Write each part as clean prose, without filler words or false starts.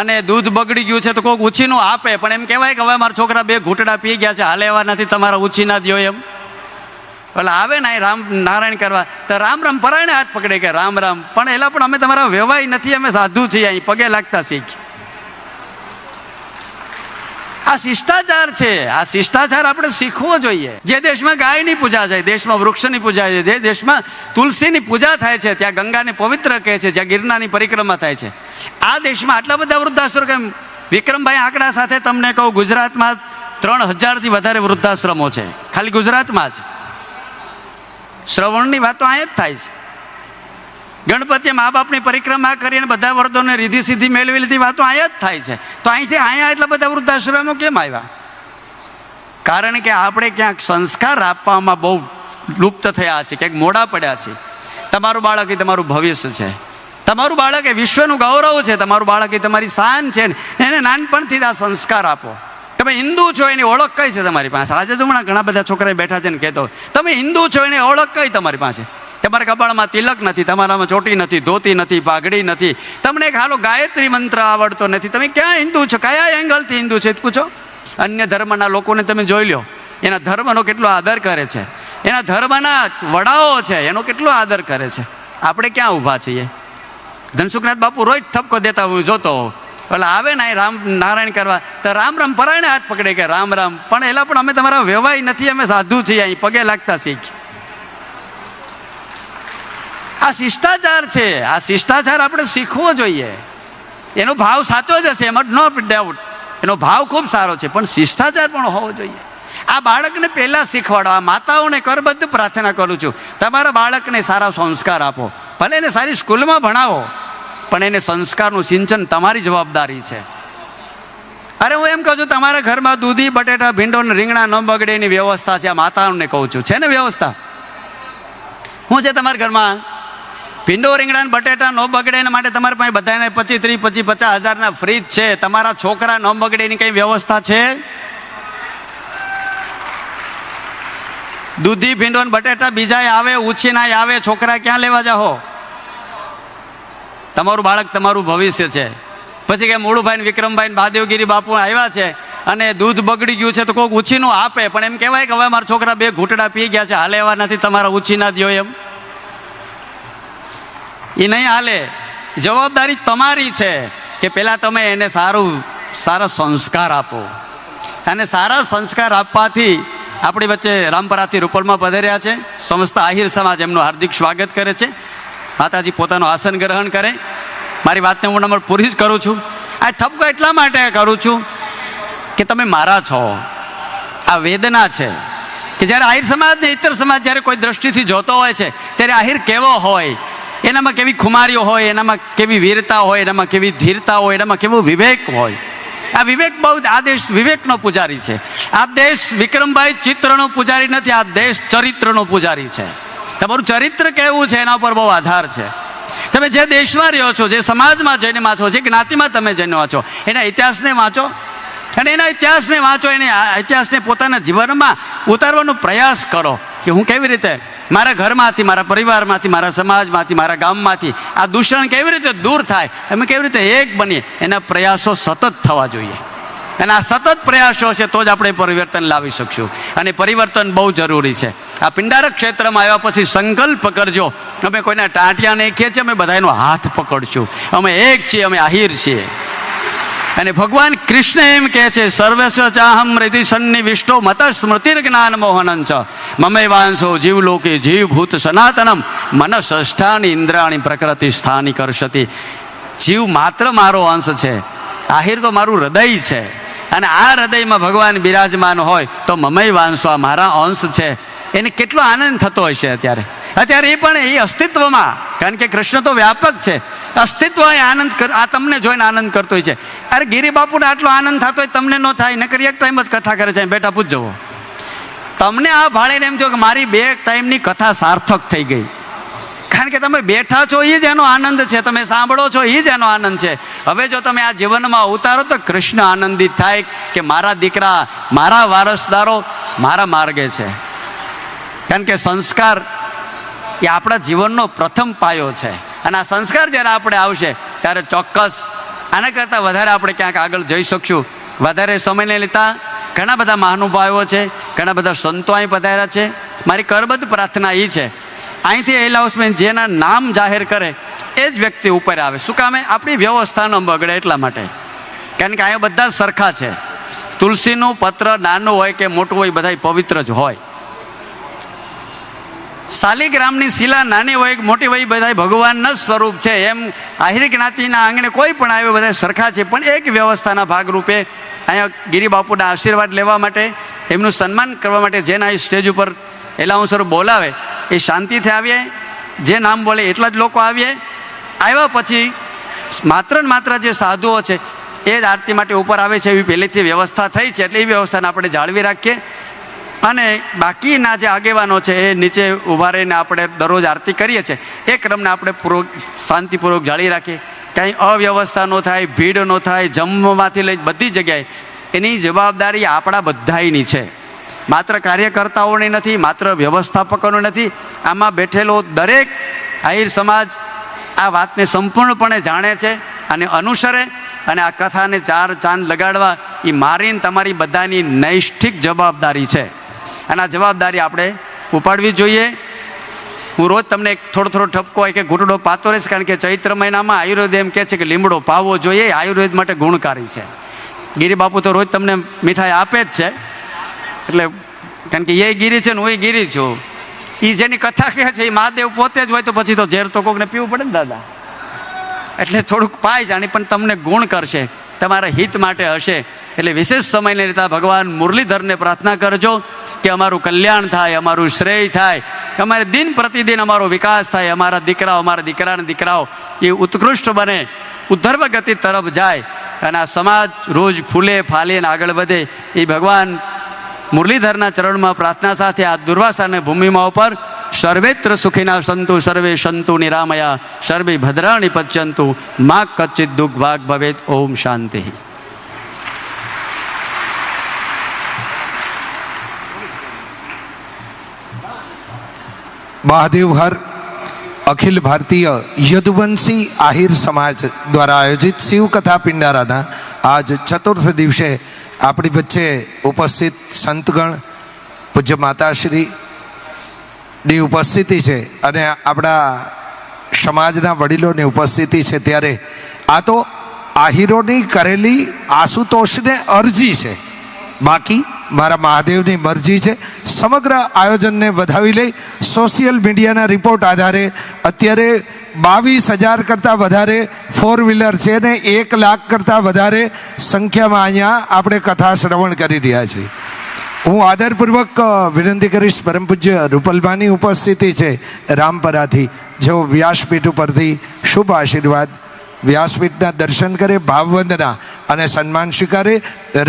અને દૂધ બગડી ગયું છે તો કોઈક ઉછીનું આપે, પણ એમ કહેવાય કે હવે મારા છોકરા 2 ઘૂંટડા પી ગયા છે, હાલે એવા નથી, તમારા ઉછીના દ્યો એમ. એટલે આવે ને રામ નારાયણ કરવા તો રામ રામ પરાયણે હાથ પકડે કે રામ રામ, પણ એલા પણ અમે તમારા વ્યવહાર નથી, અમે સાધુ છીએ, અહીં પગે લાગતા શીખ. આ શિષ્ટાચાર છે, આ શિષ્ટાચાર આપણે શીખવો જોઈએ. જે દેશમાં ગાયની પૂજા છે, દેશમાં વૃક્ષની પૂજા છે, જે દેશમાં તુલસીની પૂજા થાય છે, ત્યાં ગંગાને પવિત્ર કહે છે, જ્યાં ગિરનારની પરિક્રમા થાય છે, આ દેશમાં આટલા બધા વૃદ્ધાશ્રમ કેમ? વિક્રમભાઈ આંકડા સાથે તમને કહું, ગુજરાતમાં 3000થી વધારે વૃદ્ધાશ્રમો છે, ખાલી ગુજરાતમાં જ. શ્રવણની વાતો અહીંયા જ થાય છે. ગણપતિએ મા બાપની પરિક્રમા કરીને બધા વર્દોને રીધી સીધી મેળવી લીધી, વાતો અહીંયા જ થાય છે. તો અહીંથી અહીંયા એટલા બધા વૃદ્ધાશ્રમો કેમ આવ્યા? કારણ કે આપણે ક્યાંક સંસ્કાર આપવામાં બહુ લુપ્ત થયા છે, ક્યાંક મોડા પડ્યા છે. તમારું બાળક એ તમારું ભવિષ્ય છે, તમારું બાળક એ વિશ્વનું ગૌરવ છે, તમારું બાળક એ તમારી શાન છે. એને નાનપણથી આ સંસ્કાર આપો. તમે હિન્દુ છો એની ઓળખ કઈ છે તમારી પાસે? આજે તો હમણાં ઘણા બધા છોકરા બેઠા છે ને કહેતો, તમે હિન્દુ છો એની ઓળખ કઈ તમારી પાસે? તમારા કપાળમાં તિલક નથી, તમારામાં ચોટી નથી, ધોતી નથી, પાઘડી નથી, તમને એક હાલો ગાયત્રી મંત્ર આવડતો નથી. તમે ક્યાં હિન્દુ છો? કયા એંગલથી હિન્દુ છે પૂછો. અન્ય ધર્મના લોકોને તમે જોઈ લો, એના ધર્મનો કેટલો આદર કરે છે, એના ધર્મના વડાઓ છે એનો કેટલો આદર કરે છે. આપણે ક્યાં ઊભા છીએ? ધનસુખનાથ બાપુ રોજ ઠપકો દેતા હું જોતો હોઉં. એટલે આવે ને રામ નારાયણ કરવા તો રામ રામ પરાયણે હાથ પકડે કે રામ રામ, પણ એલા પણ અમે તમારા વ્યવહાર નથી, અમે સાધુ છીએ, અહીં પગે લાગતા શીખ. આ શિષ્ટાચાર છે, આ શિષ્ટાચાર આપણે શીખવો જોઈએ. એનો ભાવ સાચો જ હશે, એમાં નો ડાઉટ, એનો ભાવ ખૂબ સારો છે, પણ શિષ્ટાચાર પણ હોવો જોઈએ. આ બાળકને પહેલા શીખવાડો. આ માતાઓને કરબદ્ધ પ્રાર્થના કરું છું, તમારા બાળકને સારા સંસ્કાર આપો. ભલે એને સારી સ્કૂલમાં ભણાવો, પણ એને સંસ્કારનું સિંચન તમારી જવાબદારી છે. અરે હું એમ કહું છું, તમારા ઘરમાં દૂધી બટેટા ભીંડો ને રીંગણા ન બગડે એની વ્યવસ્થા છે. આ માતાઓને કહું છું, છે ને વ્યવસ્થા? શું છે તમારા ઘરમાં? ભીંડો રીંગણા ને બટેટા ન બગડે એના માટે તમારા પાસે બધાને 25, 30, 50 હજારના ફ્રીજ છે. તમારા છોકરા ન બગડે એની કઈ વ્યવસ્થા છે? દૂધી ભીંડો ને બટેટા બીજા આવે, ઉછીના આવે, છોકરા ક્યાં લેવા જાઓ? તમારું બાળક તમારું ભવિષ્ય છે. પછી કે મૂળુભાઈ વિક્રમભાઈ મહાદેવગીરી બાપુ આવ્યા છે અને દૂધ બગડી ગયું છે તો કોઈક ઉછીનું આપે, પણ એમ કહેવાય કે હવે મારા છોકરા 2 ઘૂંટડા પી ગયા છે, હાલે એવા નથી, તમારા ઉછીના દ્યો એમ. એ નહીં હાલે. જવાબદારી તમારી છે કે પહેલાં તમે એને સારા સંસ્કાર આપો. અને સારા સંસ્કાર આપવાથી આપણી વચ્ચે રામપરાથી રૂપલમાં પધાર્યા છે સમસ્ત આહિર સમાજ, એમનું હાર્દિક સ્વાગત કરે છે. માતાજી પોતાનું આસન ગ્રહણ કરે. મારી વાતને હું નંબર પૂરી જ કરું છું. આ ઠપકો એટલા માટે કરું છું કે તમે મારા છો. આ વેદના છે કે જ્યારે આહિર સમાજ ને ઇતર સમાજ જ્યારે કોઈ દ્રષ્ટિથી જોતો હોય છે ત્યારે આહિર કેવો હોય, એનામાં કેવી ખુમારીઓ હોય, એનામાં કેવી વીરતા હોય, એનામાં કેવી ધીરતા હોય, એનામાં કેવો વિવેક હોય. આ વિવેક બહુ, આ દેશ વિવેકનો પૂજારી છે. આ દેશ વિક્રમભાઈ ચિત્રનો પૂજારી નથી, આ દેશ ચરિત્રનો પૂજારી છે. તમારું ચરિત્ર કેવું છે એના ઉપર બહુ આધાર છે. તમે જે દેશમાં રહ્યો છો, જે સમાજમાં જન્મા છો, જે જ્ઞાતિમાં તમે જન્મા છો, એના ઇતિહાસને વાંચો. અને એના ઇતિહાસને વાંચો, એને ઇતિહાસને પોતાના જીવનમાં ઉતારવાનો પ્રયાસ કરો કે હું કેવી રીતે મારા ઘરમાંથી, મારા પરિવારમાંથી, મારા સમાજમાંથી, મારા ગામમાંથી આ દૂષણ કેવી રીતે દૂર થાય, અમે કેવી રીતે એક બનીએ, એના પ્રયાસો સતત થવા જોઈએ. અને આ સતત પ્રયાસો છે તો જ આપણે પરિવર્તન લાવી શકશું. અને પરિવર્તન બહુ જરૂરી છે. આ પિંડારક ક્ષેત્રમાં આવ્યા પછી સંકલ્પ કરજો, અમે કોઈના ટાંટિયા નહીં ખેંચીએ, અમે બધાનો હાથ પકડશું, અમે એક છીએ, અમે આહિર છીએ. અને ભગવાન કૃષ્ણ એમ કહે છે, સર્વસ્વ ચાહમ હૃદય સન્નિવિષ્ટો મત સ્મૃતિર જ્ઞાન મોહનં ચ મમૈવાંશો જીવલોકે જીવભૂત સનાતનમ મનઃષ્ઠાની ઇન્દ્રાણી પ્રકૃતિ સ્થાની કરશતી. જીવ માત્ર મારો અંશ છે, આહિર તો મારું હૃદય છે. અને આ હૃદયમાં ભગવાન બિરાજમાન હોય તો મમૈવાંશો આ મારા અંશ છે. એને કેટલો આનંદ થતો હશે અત્યારે એ પણ એ અસ્તિત્વમાં, કારણ કે કૃષ્ણ તો વ્યાપક છે. અસ્તિત્વ એ આનંદ, આ તમને જોઈને આનંદ કરતો હોય છે. અરે ગિરી બાપુને આટલો આનંદ થતો હોય, તમને ન થાય? નકર એક ટાઈમ જ કથા કરે છે, બેટા પૂછજો. તમને આ ભાળીને એમ થયું કે મારી 2 ટાઈમની કથા સાર્થક થઈ ગઈ. કારણ કે તમે બેઠા છો એ જ એનો આનંદ છે, તમે સાંભળો છો એ જ એનો આનંદ છે. હવે જો તમે આ જીવનમાં ઉતારો તો કૃષ્ણ આનંદિત થાય કે મારા દીકરા, મારા વારસદારો મારા માર્ગે છે. કારણ કે સંસ્કાર એ આપણા જીવનનો પ્રથમ પાયો છે. અને આ સંસ્કાર જ્યારે આપણે આવશે ત્યારે ચોક્કસ આના કરતાં વધારે આપણે ક્યાંક આગળ જઈ શકશું. વધારે સમયને લેતા ઘણા બધા મહાનુભાવો છે, ઘણા બધા સંતો અહીં પધાર્યા છે. મારી કરબદ્ધ પ્રાર્થના એ છે, અહીંથી એલાઉન્સમેન્ટ જેના નામ જાહેર કરે એ જ વ્યક્તિ ઉપર આવે. શું કામે? આપણી વ્યવસ્થા ન બગડે એટલા માટે. કારણ કે અહીંયા બધા સરખા છે. તુલસીનું પત્ર નાનું હોય કે મોટું હોય, બધા પવિત્ર જ હોય. શાલિગ્રામની શિલા નાની હોય કે મોટી હોય, બધા ભગવાનના સ્વરૂપ છે. એમ આહિર જ્ઞાતિના આંગણે કોઈ પણ આવ્યો, બધા સરખા છે. પણ એક વ્યવસ્થાના ભાગરૂપે અહીંયા ગિરિબાપુના આશીર્વાદ લેવા માટે, એમનું સન્માન કરવા માટે જેના સ્ટેજ ઉપર એલાઉન્સર બોલાવે એ શાંતિથી આવીએ. જે નામ બોલે એટલા જ લોકો આવીએ. આવ્યા પછી માત્ર ને માત્ર જે સાધુઓ છે એ જ આરતી માટે ઉપર આવે છે. એવી પહેલેથી વ્યવસ્થા થઈ છે, એટલે એ વ્યવસ્થાને આપણે જાળવી રાખીએ. અને બાકીના જે આગેવાનો છે એ નીચે ઊભા રહીને આપણે દરરોજ આરતી કરીએ છીએ, એ ક્રમને આપણે શાંતિપૂર્વક જાળવી રાખીએ. કાંઈ અવ્યવસ્થા ન થાય, ભીડ ન થાય. જમવામાંથી લઈ બધી જગ્યાએ એની જવાબદારી આપણા બધાની છે. માત્ર કાર્યકર્તાઓની નથી, માત્ર વ્યવસ્થાપકોની નથી. આમાં બેઠેલો દરેક આહિર સમાજ આ વાતને સંપૂર્ણપણે જાણે છે અને અનુસરે. અને આ કથાને 4 ચાંદ લગાડવા એ મારીને તમારી બધાની નૈષ્ઠિક જવાબદારી છે. અને આ જવાબદારી આપણે ઉપાડવી જોઈએ. હું રોજ તમને થોડો ઠપકો હોય કે ઘૂંટડો પાતો રહીશ, કારણ કે ચૈત્ર મહિનામાં આયુર્વેદ એમ કહે છે કે લીમડો પાવવો જોઈએ. આયુર્વેદ માટે ગુણકારી છે. ગિરિબાપુ તો રોજ તમને મીઠાઈ આપે જ છે. એટલે કારણ કે એ ગીરી છે ને હું ગીરી છું. એ જેની કથા કહે છે એ મહાદેવ પોતે જ હોય, તો પછી તો ઝેર તો કોકને પીવું પડે ને દાદા. એટલે થોડુંક પાય જાણી પણ તમને ગુણ કરશે, તમારા હિત માટે હશે. એટલે વિશેષ સમયને લેતા ભગવાન મુરલીધરને પ્રાર્થના કરજો કે અમારું કલ્યાણ થાય, અમારું શ્રેય થાય, અમારે દિન પ્રતિદિન અમારો વિકાસ થાય, અમારા દીકરાઓ, અમારા દીકરાના દીકરાઓ એ ઉત્કૃષ્ટ બને, ઉદ્ધર્વ ગતિ તરફ જાય અને આ સમાજ રોજ ફૂલે ફાલે અને આગળ વધે. એ ભગવાન મુરલીધરના ચરણમાં પ્રાર્થના સાથે આ દુર્વાસાની ભૂમિમાં ઉપર સર્વેત્ર સુખીના સંતુ સર્વે સંતુ નિરામયા સર્વે ભદ્રાણી પચ્યંતુ મા કચ્ચિત દુઃખ ભાગ ભવેત. ઓમ શાંતિ. મહાદેવ હર અખિલ ભારતીય યદુવંશી આહિર સમાજ દ્વારા આયોજિત શિવકથા પિંડારાના આજ ચતુર્થ દિવસે આપણી વચ્ચે ઉપસ્થિત સંતગણ, પૂજ્ય માતાશ્રીની ઉપસ્થિતિ છે અને આપણા સમાજના વડીલોની ઉપસ્થિતિ છે. ત્યારે આ તો આહિરોની કરેલી આશુતોષને અરજી છે, બાકી મારા મહાદેવની મરજી છે. સમગ્ર આયોજનને વધાવી લઈ સોશિયલ મીડિયાના રિપોર્ટ આધારે અત્યારે 22,000 કરતાં વધારે 4 વ્હીલર છે ને 1 લાખ કરતાં વધારે સંખ્યામાં અહીંયા આપણે કથા શ્રવણ કરી રહ્યા છીએ. હું આદરપૂર્વક વિનંતી કરીશ, પરમ પૂજ્ય રૂપલમાની ઉપસ્થિતિ છે રામપરાથી, જેઓ વ્યાસપીઠ ઉપરથી શુભ આશીર્વાદ, વ્યાસપીઠના દર્શન કરે, ભાવવંદના અને સન્માન સ્વીકારે.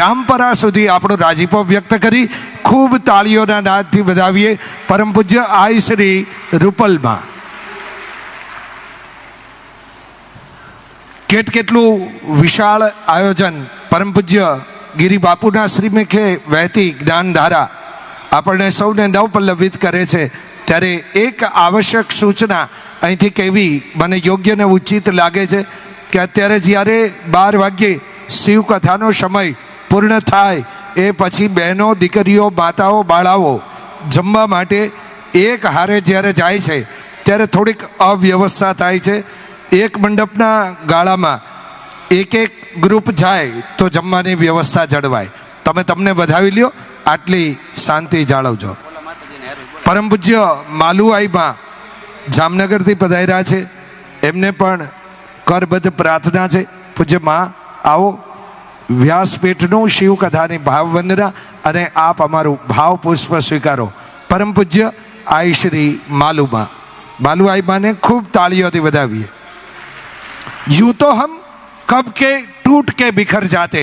રામપરા સુધી આપણો રાજીપો વ્યક્ત કરી ખૂબ તાળીઓના નાદથી વધાવીએ પરમ પૂજ્ય આઈ શ્રી રૂપલમાં. કેટલું વિશાળ આયોજન. પરમ પૂજ્ય ગિરિબાપુના શ્રીમુખે વહેતી જ્ઞાનધારા આપણને સૌને નવપલ્લવિત કરે છે. ત્યારે એક આવશ્યક સૂચના અહીંથી કહેવી મને યોગ્ય ને ઉચિત લાગે છે કે અત્યારે જ્યારે 12 વાગ્યે શિવકથાનો સમય પૂર્ણ થાય એ પછી બહેનો, દીકરીઓ, માતાઓ, બાળાઓ જમવા માટે એક હારે જ્યારે જાય છે ત્યારે થોડીક અવ્યવસ્થા થાય છે. એક મંડપના ગાળામાં એક ગ્રુપ જાય તો જમવાની વ્યવસ્થા જળવાય. તમને વધાવી લ્યો, આટલી શાંતિ જાળવજો. પરમ પૂજ્ય માલુઆઈમાં જામનગરથી પધાર્યા છે, એમને પણ કરબદ્ધ પ્રાર્થના છે. પૂજ્ય માં આવો, વ્યાસપીઠનું શિવકથાની ભાવવંદના અને આપ અમારું ભાવ પુષ્પ સ્વીકારો. પરમ પૂજ્ય આઈ શ્રી માલુઆઈ માને ખૂબ તાળીઓથી વધાવીએ. यूं तो हम कब के टूट के बिखर जाते,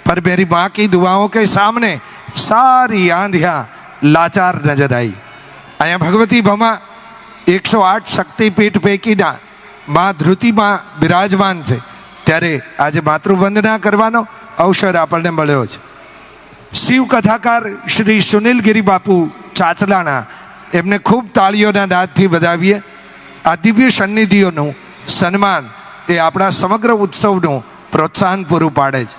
पर मेरी माँ की दुआओं के सामने सारी आंधियाँ लाचार नजर आई. અહીંયા ભગવતી ભમા 108 શક્તિપીઠ પૈકીના મા ધૃતિમાં બિરાજમાન છે. ત્યારે આજે માતૃવંદના કરવાનો અવસર આપણને મળ્યો છે. શિવ કથાકાર શ્રી સુનિલ ગિરિબાપુ ચાચલાણા, એમને ખૂબ તાળીઓના નાદથી વધાવીએ. આ દિવ્ય સન્નિધિઓનું સન્માન એ આપણા સમગ્ર ઉત્સવનું પ્રોત્સાહન પૂરું પાડે છે.